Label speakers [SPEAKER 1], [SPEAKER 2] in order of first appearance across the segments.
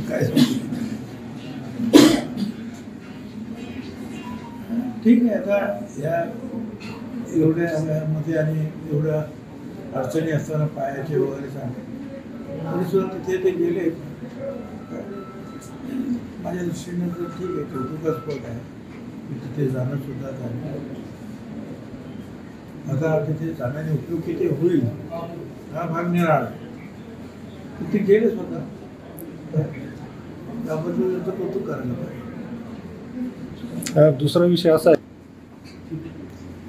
[SPEAKER 1] काय ठीक आहे. आता या एवढ्या मध्ये आणि एवढ्या अडचणी असताना पायाचे वगैरे सांगते तरी सुद्धा तिथे ते गेले. माझ्या दृष्टीने तर ठीक आहे, कौतुकास्पद आहे की तिथे जाणं सुद्धा झालं. आता तिथे जाण्याने उपयोग किती होईल हा भाग निराळा. तिथे गेले स्वतः, त्याबद्दल त्याचं कौतुक करायला पाहिजे.
[SPEAKER 2] दुसरा विषय असा आहे,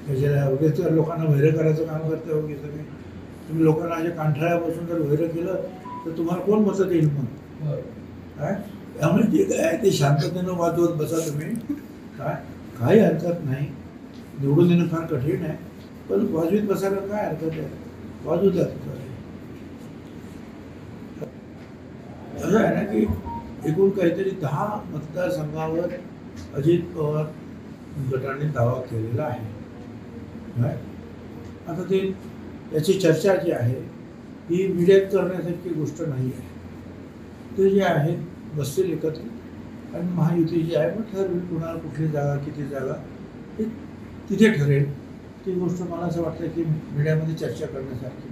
[SPEAKER 1] त्याच्या उगीच लोकांना वैर करायचं काम करते वगैरे सगळे. तुम्ही लोकांना अशा कांठाळ्यापासून जर वैर केलं तर तुम्हाला कोण मतं देईल मग? काय त्यामुळे जे काय आहे ते शांततेनं वाजवत बसा तुम्ही. काय काही हरकत नाही, निवडून देणं फार कठीण आहे, पण वाजवीत बसायला काय हरकत आहे? वाजवू द्या. असं आहे ना की एकूण काहीतरी 10 मतदारसंघावर अजित पवार गटाने दावा केलेला आहे. आता ते याची चर्चा जी आहे ही मीडियात करण्यासारखी गोष्ट नाही आहे. ते जे आहेत बसतील एकत्र आणि महायुती जी आहे मग ठरवेल कुणाला कुठली जागा किती जागा हे तिथे ठरेल. ती गोष्ट मला असं वाटतं की मीडियामध्ये चर्चा करण्यासारखी